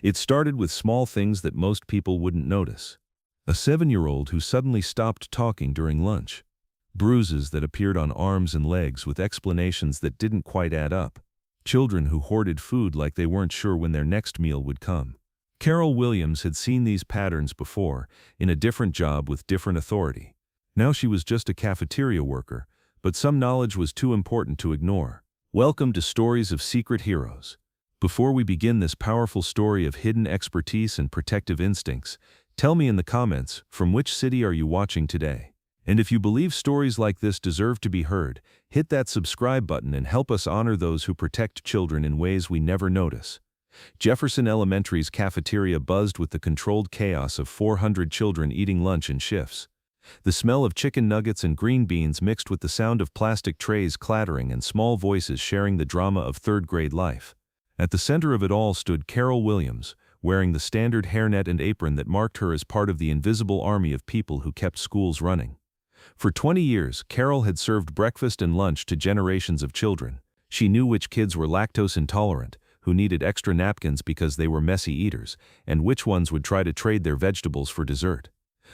It started with small things that most people wouldn't notice. A 7-year-old who suddenly stopped talking during lunch. Bruises that appeared on arms and legs with explanations that didn't quite add up. Children who hoarded food like they weren't sure when their next meal would come. Carol Williams had seen these patterns before, in a different job with different authority. Now she was just a cafeteria worker, but some knowledge was too important to ignore. Welcome to Stories of Secret Heroes. Before we begin this powerful story of hidden expertise and protective instincts, tell me in the comments, from which city are you watching today? And if you believe stories like this deserve to be heard, hit that subscribe button and help us honor those who protect children in ways we never notice. Jefferson Elementary's cafeteria buzzed with the controlled chaos of 400 children eating lunch in shifts. The smell of chicken nuggets and green beans mixed with the sound of plastic trays clattering and small voices sharing the drama of third-grade life. At the center of it all stood Carol Williams, wearing the standard hairnet and apron that marked her as part of the invisible army of people who kept schools running. For 20 years, Carol had served breakfast and lunch to generations of children. She knew which kids were lactose intolerant, who needed extra napkins because they were messy eaters, and which ones would try to trade their vegetables for dessert.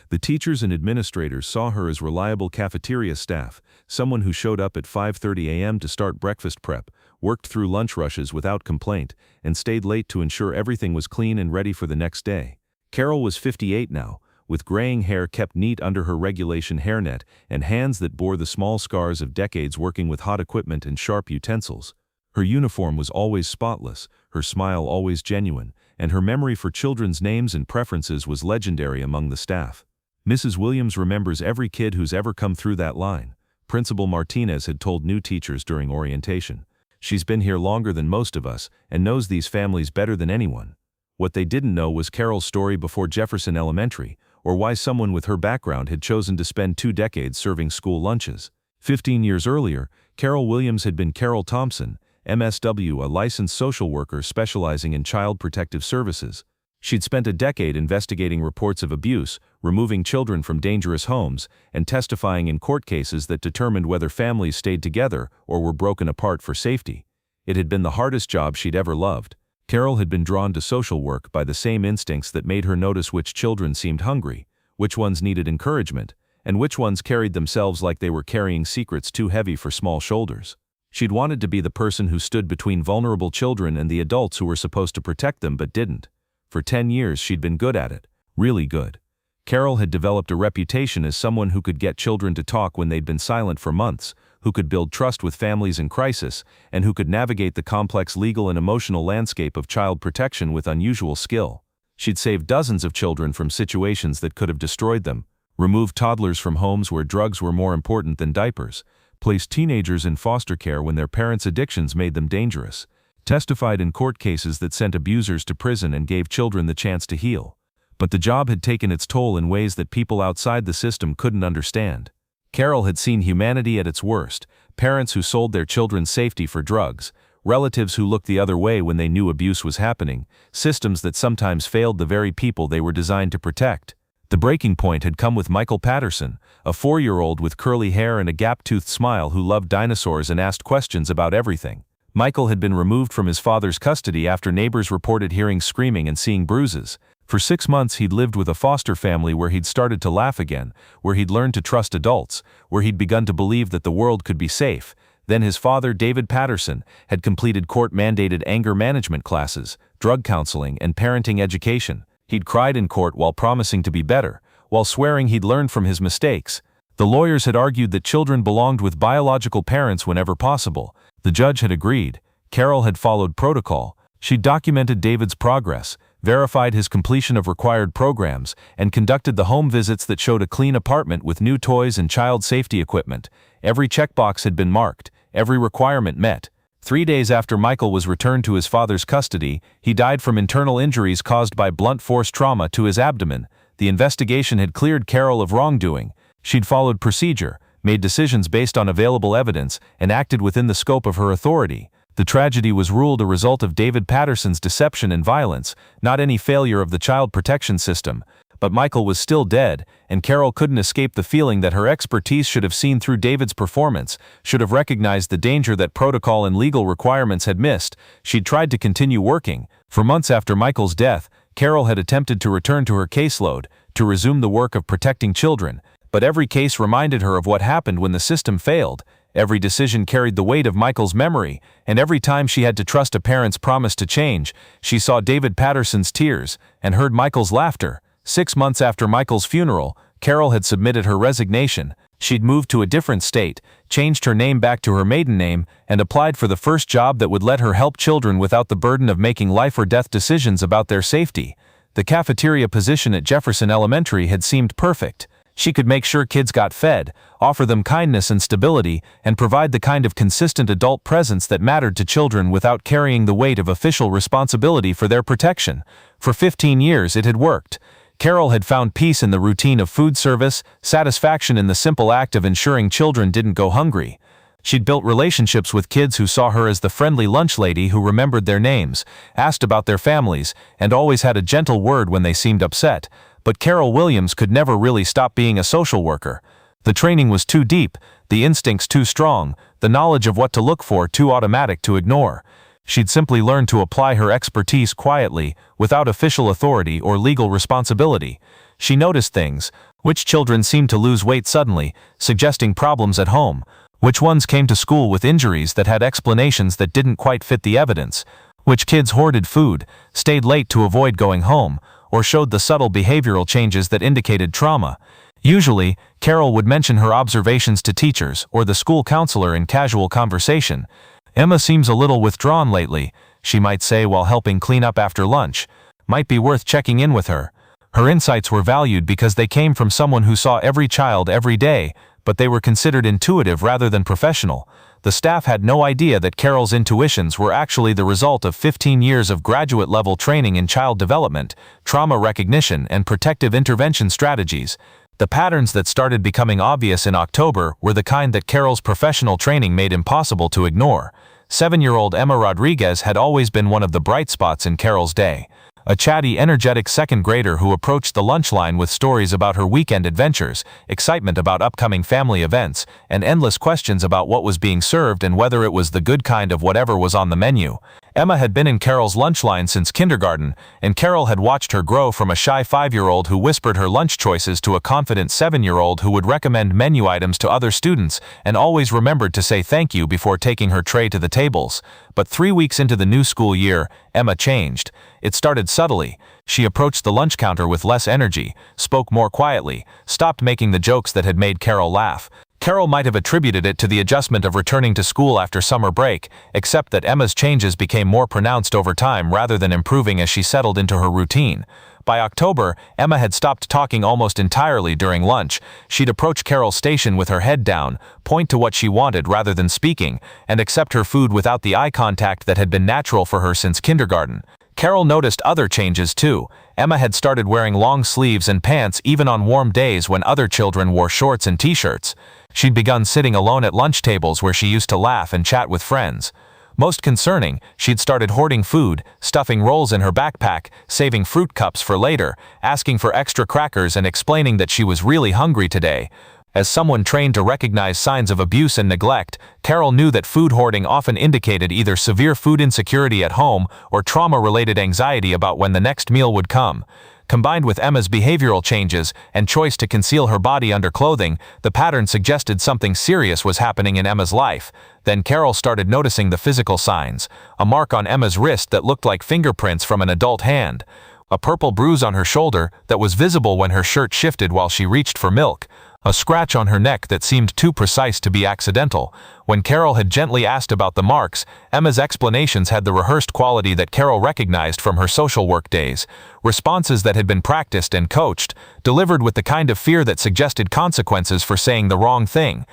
The teachers and administrators saw her as reliable cafeteria staff, someone who showed up at 5:30 a.m. to start breakfast prep, worked through lunch rushes without complaint, and stayed late to ensure everything was clean and ready for the next day. Carol was 58 now, with graying hair kept neat under her regulation hairnet and hands that bore the small scars of decades working with hot equipment and sharp utensils. Her uniform was always spotless, her smile always genuine, and her memory for children's names and preferences was legendary among the staff. Mrs. Williams remembers every kid who's ever come through that line, Principal Martinez had told new teachers during orientation. She's been here longer than most of us and knows these families better than anyone. What they didn't know was Carol's story before Jefferson Elementary, or why someone with her background had chosen to spend 2 decades serving school lunches. 15 years earlier, Carol Williams had been Carol Thompson, MSW, a licensed social worker specializing in child protective services. She'd spent a decade investigating reports of abuse, removing children from dangerous homes, and testifying in court cases that determined whether families stayed together or were broken apart for safety. It had been the hardest job she'd ever loved. Carol had been drawn to social work by the same instincts that made her notice which children seemed hungry, which ones needed encouragement, and which ones carried themselves like they were carrying secrets too heavy for small shoulders. She'd wanted to be the person who stood between vulnerable children and the adults who were supposed to protect them but didn't. For 10 years she'd been good at it, really good. Carol had developed a reputation as someone who could get children to talk when they'd been silent for months, who could build trust with families in crisis, and who could navigate the complex legal and emotional landscape of child protection with unusual skill. She'd saved dozens of children from situations that could have destroyed them, removed toddlers from homes where drugs were more important than diapers, placed teenagers in foster care when their parents' addictions made them dangerous, testified in court cases that sent abusers to prison and gave children the chance to heal. But the job had taken its toll in ways that people outside the system couldn't understand. Carol had seen humanity at its worst, parents who sold their children's safety for drugs, relatives who looked the other way when they knew abuse was happening, systems that sometimes failed the very people they were designed to protect. The breaking point had come with Michael Patterson, a 4-year-old with curly hair and a gap-toothed smile who loved dinosaurs and asked questions about everything. Michael had been removed from his father's custody after neighbors reported hearing screaming and seeing bruises. For 6 months he'd lived with a foster family where he'd started to laugh again, where he'd learned to trust adults, where he'd begun to believe that the world could be safe. Then his father, David Patterson, had completed court-mandated anger management classes, drug counseling, and parenting education. He'd cried in court while promising to be better, while swearing he'd learned from his mistakes. The lawyers had argued that children belonged with biological parents whenever possible. The judge had agreed. Carol had followed protocol. She'd documented David's progress, verified his completion of required programs, and conducted the home visits that showed a clean apartment with new toys and child safety equipment. Every checkbox had been marked, every requirement met. 3 days after Michael was returned to his father's custody, he died from internal injuries caused by blunt force trauma to his abdomen. The investigation had cleared Carol of wrongdoing. She'd followed procedure, made decisions based on available evidence, and acted within the scope of her authority. The tragedy was ruled a result of David Patterson's deception and violence, not any failure of the child protection system. but Michael was still dead, and Carol couldn't escape the feeling that her expertise should have seen through David's performance, should have recognized the danger that protocol and legal requirements had missed. She'd tried to continue working. For months after Michael's death, Carol had attempted to return to her caseload, to resume the work of protecting children, but every case reminded her of what happened when the system failed. Every decision carried the weight of Michael's memory, and every time she had to trust a parent's promise to change, she saw David Patterson's tears and heard Michael's laughter. 6 months after Michael's funeral, Carol had submitted her resignation. She'd moved to a different state, changed her name back to her maiden name, and applied for the first job that would let her help children without the burden of making life-or-death decisions about their safety. The cafeteria position at Jefferson Elementary had seemed perfect. She could make sure kids got fed, offer them kindness and stability, and provide the kind of consistent adult presence that mattered to children without carrying the weight of official responsibility for their protection. For 15 years it had worked. Carol had found peace in the routine of food service, satisfaction in the simple act of ensuring children didn't go hungry. She'd built relationships with kids who saw her as the friendly lunch lady who remembered their names, asked about their families, and always had a gentle word when they seemed upset. But Carol Williams could never really stop being a social worker. The training was too deep, the instincts too strong, the knowledge of what to look for too automatic to ignore. She'd simply learned to apply her expertise quietly, without official authority or legal responsibility. She noticed things. Which children seemed to lose weight suddenly, suggesting problems at home? Which ones came to school with injuries that had explanations that didn't quite fit the evidence? Which kids hoarded food, stayed late to avoid going home, or showed the subtle behavioral changes that indicated trauma? Usually, Carol would mention her observations to teachers or the school counselor in casual conversation. "Emma seems a little withdrawn lately," she might say while helping clean up after lunch. "Might be worth checking in with her." Her insights were valued because they came from someone who saw every child every day, but they were considered intuitive rather than professional. The staff had no idea that Carol's intuitions were actually the result of 15 years of graduate-level training in child development, trauma recognition, and protective intervention strategies. The patterns that started becoming obvious in October were the kind that Carol's professional training made impossible to ignore. 7-year-old Emma Rodriguez had always been one of the bright spots in Carol's day. A chatty, energetic second grader who approached the lunch line with stories about her weekend adventures, excitement about upcoming family events, and endless questions about what was being served and whether it was the good kind of whatever was on the menu. Emma had been in Carol's lunch line since kindergarten, and Carol had watched her grow from a shy 5-year-old who whispered her lunch choices to a confident 7-year-old who would recommend menu items to other students and always remembered to say thank you before taking her tray to the tables. But 3 weeks into the new school year, Emma changed. It started subtly. She approached the lunch counter with less energy, spoke more quietly, stopped making the jokes that had made Carol laugh. Carol might have attributed it to the adjustment of returning to school after summer break, except that Emma's changes became more pronounced over time rather than improving as she settled into her routine. By October, Emma had stopped talking almost entirely during lunch. She'd approach Carol's station with her head down, point to what she wanted rather than speaking, and accept her food without the eye contact that had been natural for her since kindergarten. Carol noticed other changes too. Emma had started wearing long sleeves and pants even on warm days when other children wore shorts and t-shirts. She'd begun sitting alone at lunch tables where she used to laugh and chat with friends. Most concerning, she'd started hoarding food, stuffing rolls in her backpack, saving fruit cups for later, asking for extra crackers and explaining that she was really hungry today. As someone trained to recognize signs of abuse and neglect, Carol knew that food hoarding often indicated either severe food insecurity at home or trauma-related anxiety about when the next meal would come. Combined with Emma's behavioral changes and choice to conceal her body under clothing, the pattern suggested something serious was happening in Emma's life. Then Carol started noticing the physical signs. A mark on Emma's wrist that looked like fingerprints from an adult hand. A purple bruise on her shoulder that was visible when her shirt shifted while she reached for milk. A scratch on her neck that seemed too precise to be accidental. When Carol had gently asked about the marks, Emma's explanations had the rehearsed quality that Carol recognized from her social work days. Responses that had been practiced and coached, delivered with the kind of fear that suggested consequences for saying the wrong thing.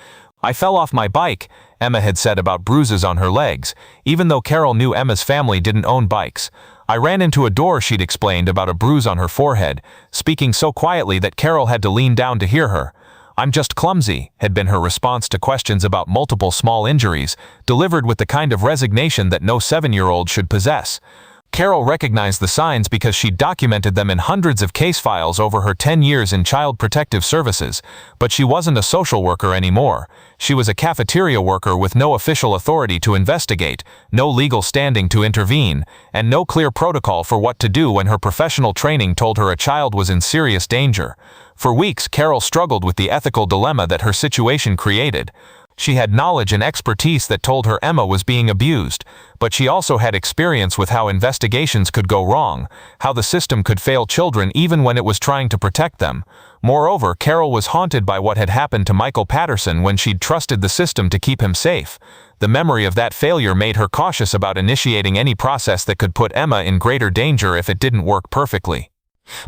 "I fell off my bike," Emma had said about bruises on her legs, even though Carol knew Emma's family didn't own bikes. "I ran into a door," she'd explained about a bruise on her forehead, speaking so quietly that Carol had to lean down to hear her. "I'm just clumsy," had been her response to questions about multiple small injuries, delivered with the kind of resignation that no 7-year-old should possess. Carol recognized the signs because she'd documented them in hundreds of case files over her 10 years in Child Protective Services, but she wasn't a social worker anymore. She was a cafeteria worker with no official authority to investigate, no legal standing to intervene, and no clear protocol for what to do when her professional training told her a child was in serious danger. For weeks, Carol struggled with the ethical dilemma that her situation created. She had knowledge and expertise that told her Emma was being abused, but she also had experience with how investigations could go wrong, how the system could fail children even when it was trying to protect them. Moreover, Carol was haunted by what had happened to Michael Patterson when she'd trusted the system to keep him safe. The memory of that failure made her cautious about initiating any process that could put Emma in greater danger if it didn't work perfectly.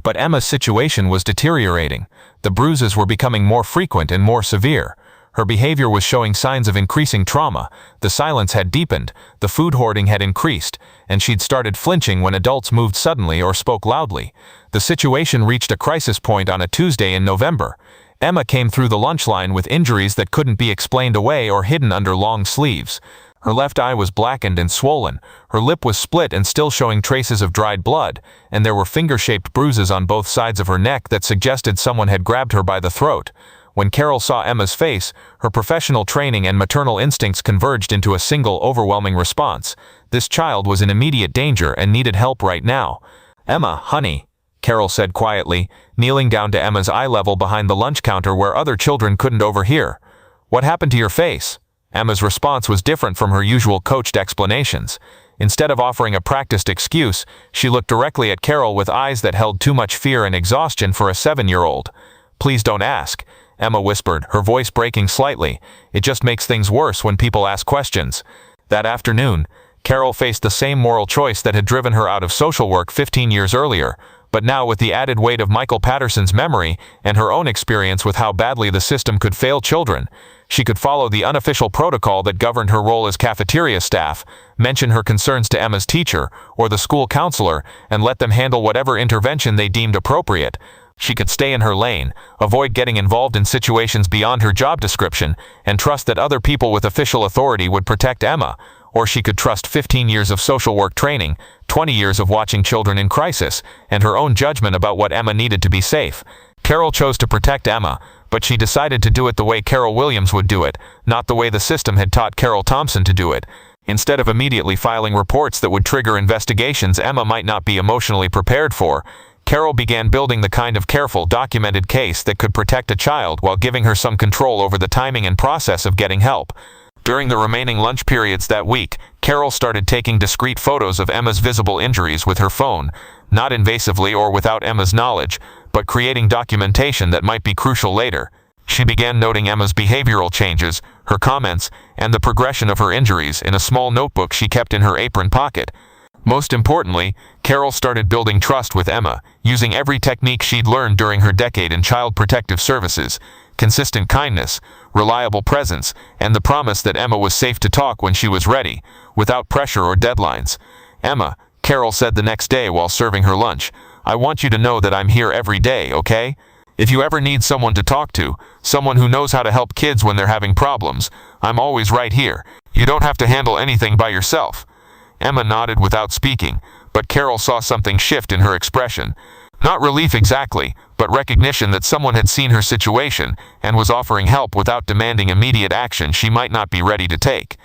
But Emma's situation was deteriorating. The bruises were becoming more frequent and more severe. Her behavior was showing signs of increasing trauma, the silence had deepened, the food hoarding had increased, and she'd started flinching when adults moved suddenly or spoke loudly. The situation reached a crisis point on a Tuesday in November. Emma came through the lunch line with injuries that couldn't be explained away or hidden under long sleeves. Her left eye was blackened and swollen, her lip was split and still showing traces of dried blood, and there were finger-shaped bruises on both sides of her neck that suggested someone had grabbed her by the throat. When Carol saw Emma's face, her professional training and maternal instincts converged into a single overwhelming response. This child was in immediate danger and needed help right now. "Emma, honey," Carol said quietly, kneeling down to Emma's eye level behind the lunch counter where other children couldn't overhear. "What happened to your face?" Emma's response was different from her usual coached explanations. Instead of offering a practiced excuse, she looked directly at Carol with eyes that held too much fear and exhaustion for a 7-year-old. "Please don't ask," Emma whispered, her voice breaking slightly. "It just makes things worse when people ask questions." That afternoon, Carol faced the same moral choice that had driven her out of social work 15 years earlier, but now with the added weight of Michael Patterson's memory and her own experience with how badly the system could fail children. She could follow the unofficial protocol that governed her role as cafeteria staff, mention her concerns to Emma's teacher or the school counselor, and let them handle whatever intervention they deemed appropriate. She could stay in her lane, avoid getting involved in situations beyond her job description, and trust that other people with official authority would protect Emma. Or she could trust 15 years of social work training, 20 years of watching children in crisis, and her own judgment about what Emma needed to be safe. Carol chose to protect Emma, but she decided to do it the way Carol Williams would do it, not the way the system had taught Carol Thompson to do it. Instead of immediately filing reports that would trigger investigations Emma might not be emotionally prepared for, Carol began building the kind of careful, documented case that could protect a child while giving her some control over the timing and process of getting help. During the remaining lunch periods that week, Carol started taking discreet photos of Emma's visible injuries with her phone, not invasively or without Emma's knowledge, but creating documentation that might be crucial later. She began noting Emma's behavioral changes, her comments, and the progression of her injuries in a small notebook she kept in her apron pocket. Most importantly, Carol started building trust with Emma, using every technique she'd learned during her decade in Child Protective Services: consistent kindness, reliable presence, and the promise that Emma was safe to talk when she was ready, without pressure or deadlines. "Emma," Carol said the next day while serving her lunch, "I want you to know that I'm here every day, okay? If you ever need someone to talk to, someone who knows how to help kids when they're having problems, I'm always right here. You don't have to handle anything by yourself." Emma nodded without speaking, but Carol saw something shift in her expression. Not relief exactly, but recognition that someone had seen her situation and was offering help without demanding immediate action she might not be ready to take.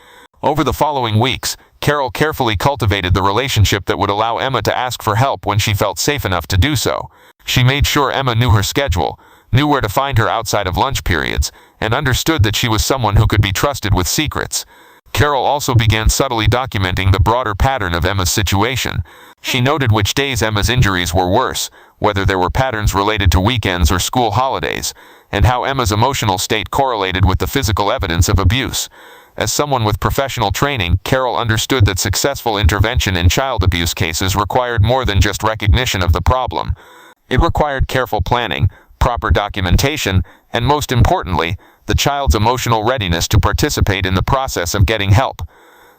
Over the following weeks, Carol carefully cultivated the relationship that would allow Emma to ask for help when she felt safe enough to do so. She made sure Emma knew her schedule, knew where to find her outside of lunch periods, and understood that she was someone who could be trusted with secrets. Carol also began subtly documenting the broader pattern of Emma's situation. She noted which days Emma's injuries were worse, whether there were patterns related to weekends or school holidays, and how Emma's emotional state correlated with the physical evidence of abuse. As someone with professional training, Carol understood that successful intervention in child abuse cases required more than just recognition of the problem. It required careful planning, proper documentation, and most importantly, the child's emotional readiness to participate in the process of getting help.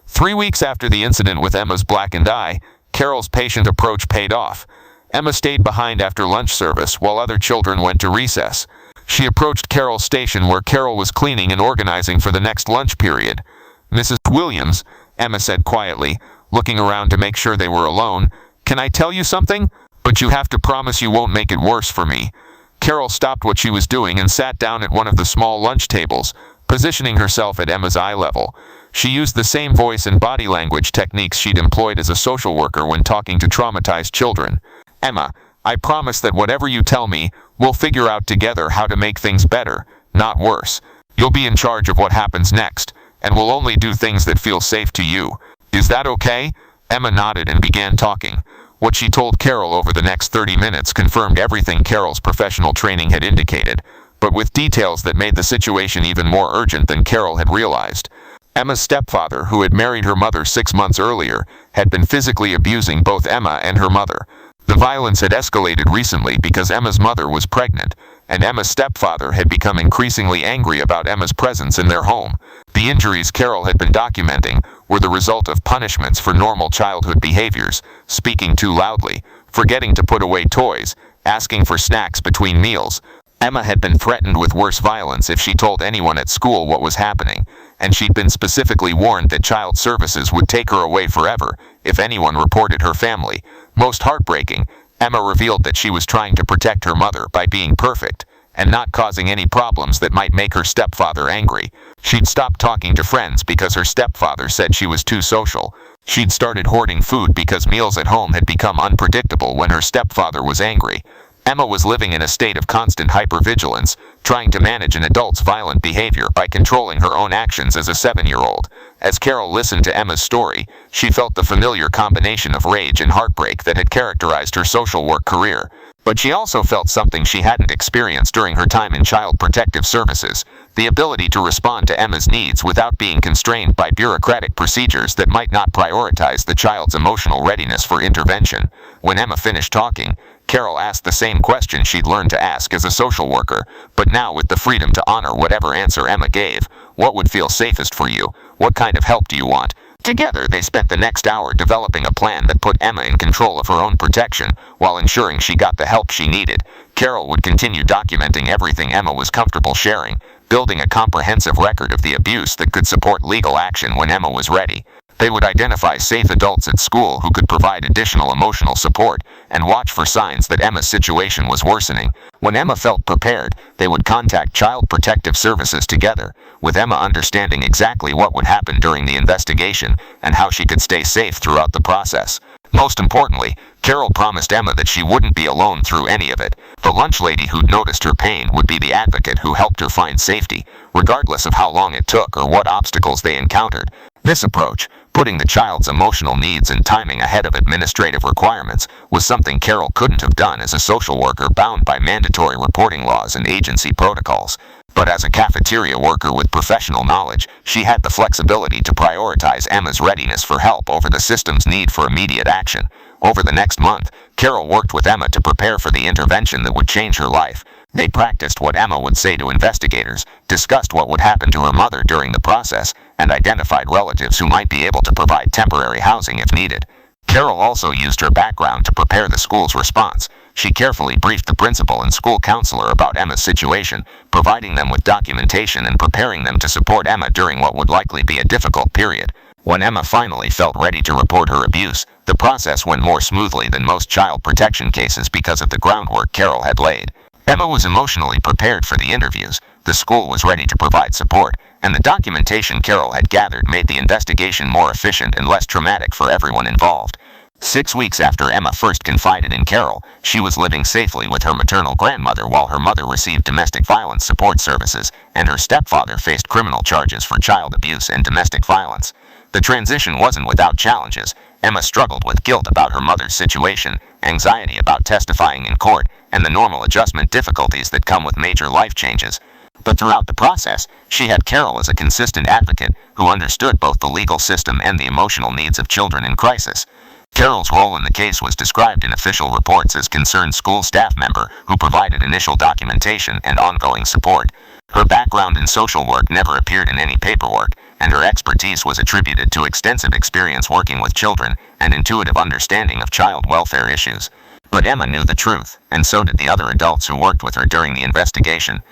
3 weeks after the incident with Emma's blackened eye, Carol's patient approach paid off. Emma stayed behind after lunch service while other children went to recess. She approached Carol's station where Carol was cleaning and organizing for the next lunch period. "Mrs. Williams," Emma said quietly, looking around to make sure they were alone. "Can I tell you something? But you have to promise you won't make it worse for me." Carol stopped what she was doing and sat down at one of the small lunch tables, positioning herself at Emma's eye level. She used the same voice and body language techniques she'd employed as a social worker when talking to traumatized children. "Emma, I promise that whatever you tell me, we'll figure out together how to make things better, not worse. You'll be in charge of what happens next, and we'll only do things that feel safe to you. Is that okay?" Emma nodded and began talking. What she told Carol over the next 30 minutes confirmed everything Carol's professional training had indicated, but with details that made the situation even more urgent than Carol had realized. Emma's stepfather, who had married her mother 6 months earlier, had been physically abusing both Emma and her mother. The violence had escalated recently because Emma's mother was pregnant, and Emma's stepfather had become increasingly angry about Emma's presence in their home. The injuries Carol had been documenting were the result of punishments for normal childhood behaviors: speaking too loudly, forgetting to put away toys, asking for snacks between meals. Emma had been threatened with worse violence if she told anyone at school what was happening, and she'd been specifically warned that child services would take her away forever if anyone reported her family. Most heartbreaking, Emma revealed that she was trying to protect her mother by being perfect and not causing any problems that might make her stepfather angry. She'd stopped talking to friends because her stepfather said she was too social. She'd started hoarding food because meals at home had become unpredictable when her stepfather was angry. Emma was living in a state of constant hypervigilance, trying to manage an adult's violent behavior by controlling her own actions as a 7-year-old. As Carol listened to Emma's story, she felt the familiar combination of rage and heartbreak that had characterized her social work career. But she also felt something she hadn't experienced during her time in Child Protective Services: the ability to respond to Emma's needs without being constrained by bureaucratic procedures that might not prioritize the child's emotional readiness for intervention. When Emma finished talking, Carol asked the same question she'd learned to ask as a social worker, but now with the freedom to honor whatever answer Emma gave. "What would feel safest for you? What kind of help do you want?" Together, they spent the next hour developing a plan that put Emma in control of her own protection, while ensuring she got the help she needed. Carol would continue documenting everything Emma was comfortable sharing, building a comprehensive record of the abuse that could support legal action when Emma was ready. They would identify safe adults at school who could provide additional emotional support, and watch for signs that Emma's situation was worsening. When Emma felt prepared, they would contact Child Protective Services together, with Emma understanding exactly what would happen during the investigation and how she could stay safe throughout the process. Most importantly, Carol promised Emma that she wouldn't be alone through any of it. The lunch lady who'd noticed her pain would be the advocate who helped her find safety, regardless of how long it took or what obstacles they encountered. This approach, putting the child's emotional needs and timing ahead of administrative requirements, was something Carol couldn't have done as a social worker bound by mandatory reporting laws and agency protocols. But as a cafeteria worker with professional knowledge, she had the flexibility to prioritize Emma's readiness for help over the system's need for immediate action. Over the next month, Carol worked with Emma to prepare for the intervention that would change her life. They practiced what Emma would say to investigators, discussed what would happen to her mother during the process, and identified relatives who might be able to provide temporary housing if needed. Carol also used her background to prepare the school's response. She carefully briefed the principal and school counselor about Emma's situation, providing them with documentation and preparing them to support Emma during what would likely be a difficult period. When Emma finally felt ready to report her abuse, the process went more smoothly than most child protection cases because of the groundwork Carol had laid. Emma was emotionally prepared for the interviews, the school was ready to provide support, and the documentation Carol had gathered made the investigation more efficient and less traumatic for everyone involved. 6 weeks after Emma first confided in Carol, she was living safely with her maternal grandmother while her mother received domestic violence support services, and her stepfather faced criminal charges for child abuse and domestic violence. The transition wasn't without challenges. Emma struggled with guilt about her mother's situation, anxiety about testifying in court, and the normal adjustment difficulties that come with major life changes. But throughout the process, she had Carol as a consistent advocate who understood both the legal system and the emotional needs of children in crisis. Carol's role in the case was described in official reports as concerned school staff member who provided initial documentation and ongoing support. Her background in social work never appeared in any paperwork, and her expertise was attributed to extensive experience working with children and intuitive understanding of child welfare issues. But Emma knew the truth, and so did the other adults who worked with her during the investigation.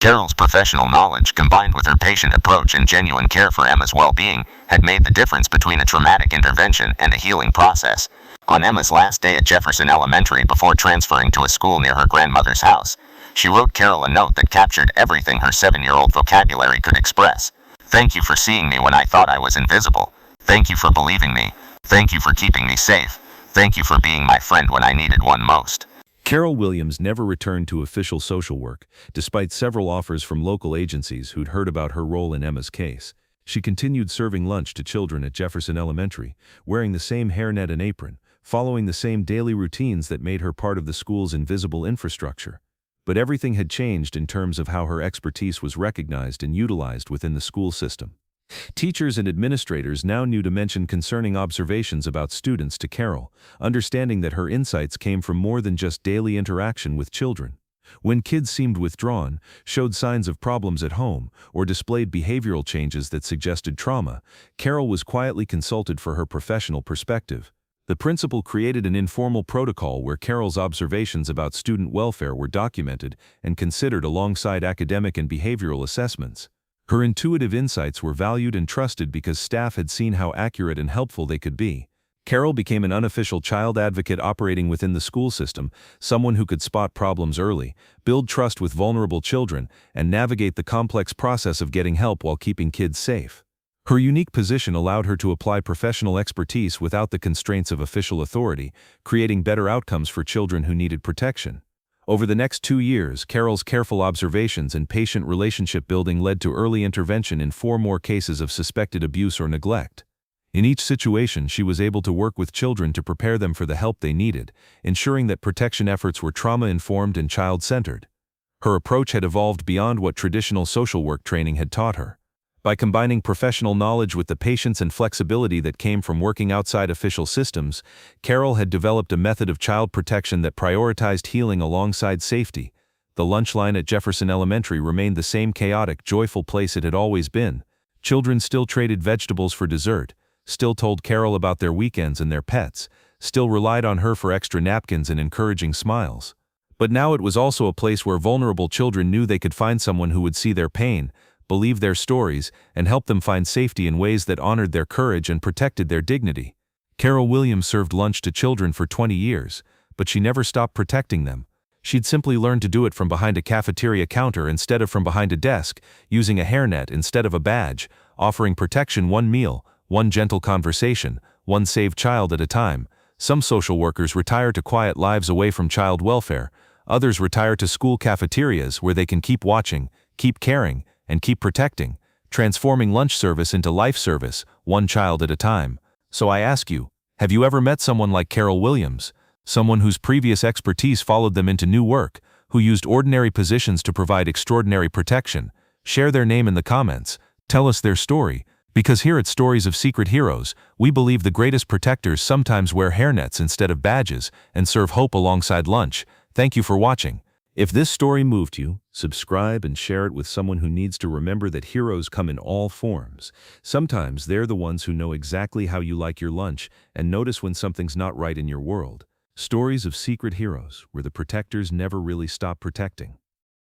Carol's professional knowledge combined with her patient approach and genuine care for Emma's well-being had made the difference between a traumatic intervention and a healing process. On Emma's last day at Jefferson Elementary before transferring to a school near her grandmother's house, she wrote Carol a note that captured everything her 7-year-old vocabulary could express. "Thank you for seeing me when I thought I was invisible. Thank you for believing me. Thank you for keeping me safe. Thank you for being my friend when I needed one most." Carol Williams never returned to official social work, despite several offers from local agencies who'd heard about her role in Emma's case. She continued serving lunch to children at Jefferson Elementary, wearing the same hairnet and apron, following the same daily routines that made her part of the school's invisible infrastructure. But everything had changed in terms of how her expertise was recognized and utilized within the school system. Teachers and administrators now knew to mention concerning observations about students to Carol, understanding that her insights came from more than just daily interaction with children. When kids seemed withdrawn, showed signs of problems at home, or displayed behavioral changes that suggested trauma, Carol was quietly consulted for her professional perspective. The principal created an informal protocol where Carol's observations about student welfare were documented and considered alongside academic and behavioral assessments. Her intuitive insights were valued and trusted because staff had seen how accurate and helpful they could be. Carol became an unofficial child advocate operating within the school system, someone who could spot problems early, build trust with vulnerable children, and navigate the complex process of getting help while keeping kids safe. Her unique position allowed her to apply professional expertise without the constraints of official authority, creating better outcomes for children who needed protection. Over the next 2 years, Carol's careful observations and patient relationship building led to early intervention in 4 more cases of suspected abuse or neglect. In each situation, she was able to work with children to prepare them for the help they needed, ensuring that protection efforts were trauma-informed and child-centered. Her approach had evolved beyond what traditional social work training had taught her. By combining professional knowledge with the patience and flexibility that came from working outside official systems, Carol had developed a method of child protection that prioritized healing alongside safety. The lunch line at Jefferson Elementary remained the same chaotic, joyful place it had always been. Children still traded vegetables for dessert, still told Carol about their weekends and their pets, still relied on her for extra napkins and encouraging smiles. But now it was also a place where vulnerable children knew they could find someone who would see their pain, believe their stories, and help them find safety in ways that honored their courage and protected their dignity. Carol Williams served lunch to children for 20 years, but she never stopped protecting them. She'd simply learned to do it from behind a cafeteria counter instead of from behind a desk, using a hairnet instead of a badge, offering protection one meal, one gentle conversation, one saved child at a time. Some social workers retire to quiet lives away from child welfare. Others retire to school cafeterias where they can keep watching, keep caring, and keep protecting, transforming lunch service into life service, one child at a time. So I ask you, have you ever met someone like Carol Williams? Someone whose previous expertise followed them into new work, who used ordinary positions to provide extraordinary protection? Share their name in the comments. Tell us their story. Because here at Stories of Secret Heroes, we believe the greatest protectors sometimes wear hairnets instead of badges and serve hope alongside lunch. Thank you for watching. If this story moved you, subscribe and share it with someone who needs to remember that heroes come in all forms. Sometimes they're the ones who know exactly how you like your lunch and notice when something's not right in your world. Stories of Secret Heroes, where the protectors never really stop protecting.